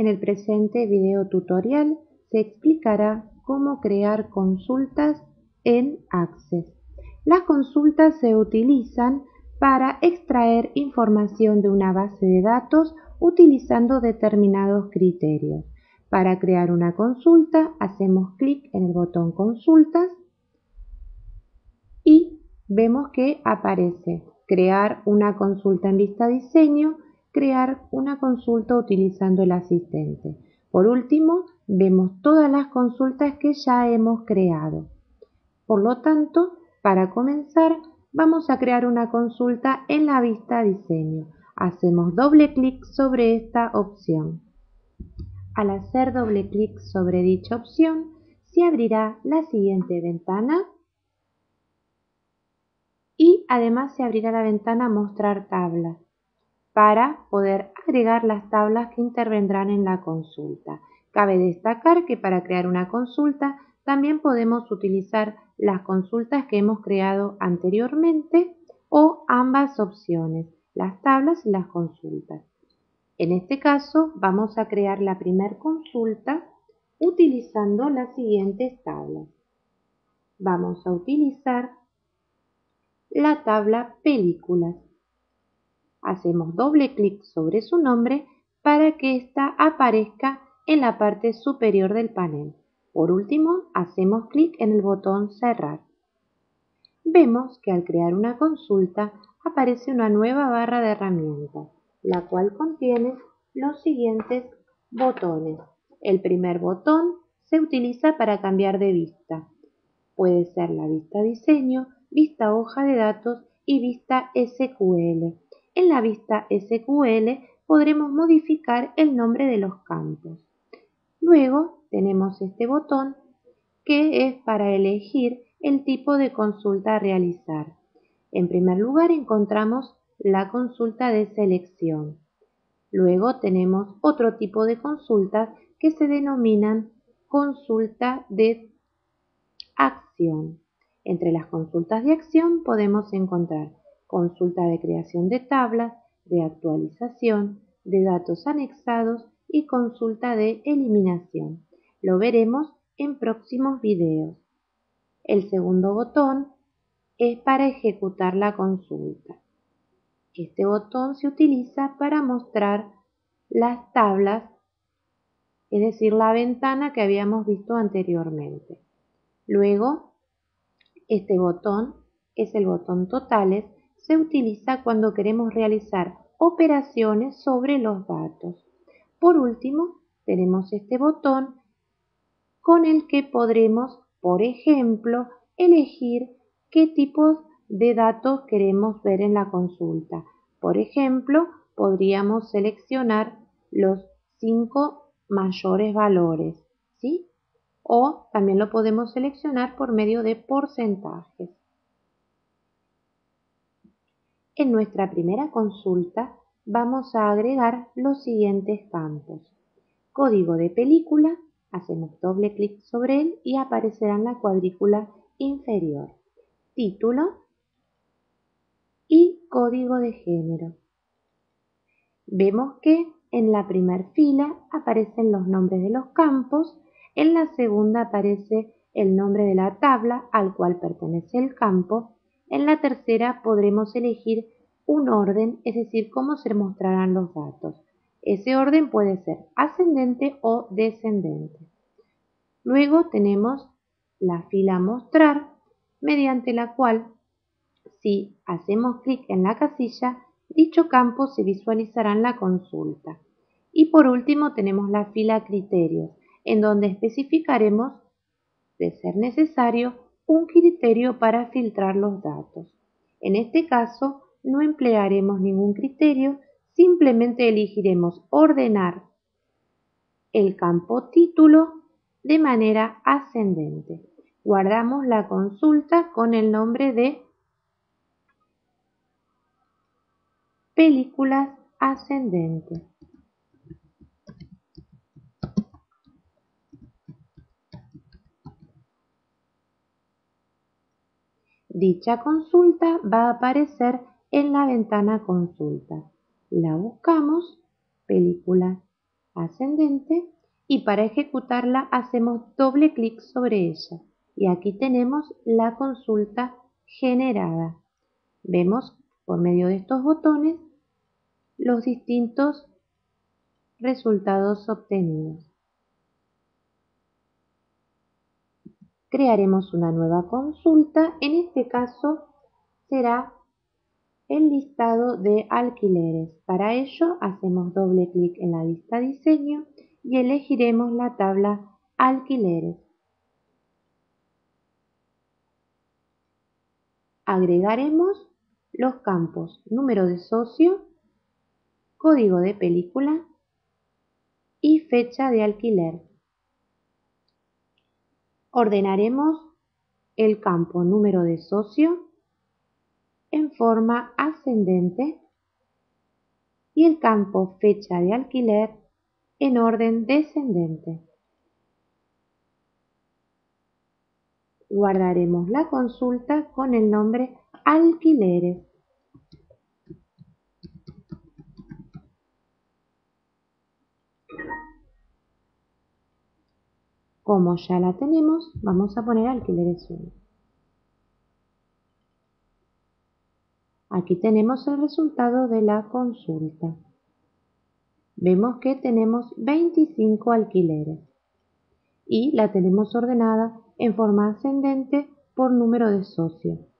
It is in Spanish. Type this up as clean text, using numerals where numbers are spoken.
En el presente video tutorial se explicará cómo crear consultas en Access. Las consultas se utilizan para extraer información de una base de datos utilizando determinados criterios. Para crear una consulta, hacemos clic en el botón Consultas y vemos que aparece crear una consulta en vista diseño, crear una consulta utilizando el asistente. Por último, vemos todas las consultas que ya hemos creado. Por lo tanto, para comenzar, vamos a crear una consulta en la vista diseño. Hacemos doble clic sobre esta opción. Al hacer doble clic sobre dicha opción, se abrirá la siguiente ventana y además se abrirá la ventana Mostrar tablas para poder agregar las tablas que intervendrán en la consulta. Cabe destacar que para crear una consulta también podemos utilizar las consultas que hemos creado anteriormente o ambas opciones, las tablas y las consultas. En este caso vamos a crear la primera consulta utilizando las siguientes tablas. Vamos a utilizar la tabla Películas. Hacemos doble clic sobre su nombre para que ésta aparezca en la parte superior del panel. Por último, hacemos clic en el botón Cerrar. Vemos que al crear una consulta aparece una nueva barra de herramientas, la cual contiene los siguientes botones. El primer botón se utiliza para cambiar de vista. Puede ser la vista diseño, vista hoja de datos y vista SQL. En la vista SQL podremos modificar el nombre de los campos. Luego tenemos este botón que es para elegir el tipo de consulta a realizar. En primer lugar encontramos la consulta de selección. Luego tenemos otro tipo de consultas que se denominan consulta de acción. Entre las consultas de acción podemos encontrar consulta de creación de tablas, de actualización, de datos anexados y consulta de eliminación. Lo veremos en próximos videos. El segundo botón es para ejecutar la consulta. Este botón se utiliza para mostrar las tablas, es decir, la ventana que habíamos visto anteriormente. Luego, este botón es el botón Totales, se utiliza cuando queremos realizar operaciones sobre los datos. Por último, tenemos este botón con el que podremos, por ejemplo, elegir qué tipos de datos queremos ver en la consulta. Por ejemplo, podríamos seleccionar los 5 mayores valores, ¿sí? O también lo podemos seleccionar por medio de porcentajes. En nuestra primera consulta vamos a agregar los siguientes campos. Código de película, hacemos doble clic sobre él y aparecerá en la cuadrícula inferior. Título y código de género. Vemos que en la primera fila aparecen los nombres de los campos, en la segunda aparece el nombre de la tabla al cual pertenece el campo, en la tercera podremos elegir un orden, es decir, cómo se mostrarán los datos. Ese orden puede ser ascendente o descendente. Luego tenemos la fila Mostrar, mediante la cual, si hacemos clic en la casilla, dicho campo se visualizará en la consulta. Y por último tenemos la fila Criterios, en donde especificaremos, de ser necesario, un criterio para filtrar los datos. En este caso, no emplearemos ningún criterio, simplemente elegiremos ordenar el campo título de manera ascendente. Guardamos la consulta con el nombre de Películas ascendente. Dicha consulta va a aparecer en la ventana Consulta. La buscamos, Películas ascendente y para ejecutarla hacemos doble clic sobre ella. Y aquí tenemos la consulta generada. Vemos por medio de estos botones los distintos resultados obtenidos. Crearemos una nueva consulta, en este caso será el listado de alquileres. Para ello hacemos doble clic en la vista diseño y elegiremos la tabla alquileres. Agregaremos los campos número de socio, código de película y fecha de alquiler. Ordenaremos el campo número de socio en forma ascendente y el campo fecha de alquiler en orden descendente. Guardaremos la consulta con el nombre alquileres. Como ya la tenemos, vamos a poner alquileres 1. Aquí tenemos el resultado de la consulta. Vemos que tenemos 25 alquileres y la tenemos ordenada en forma ascendente por número de socio.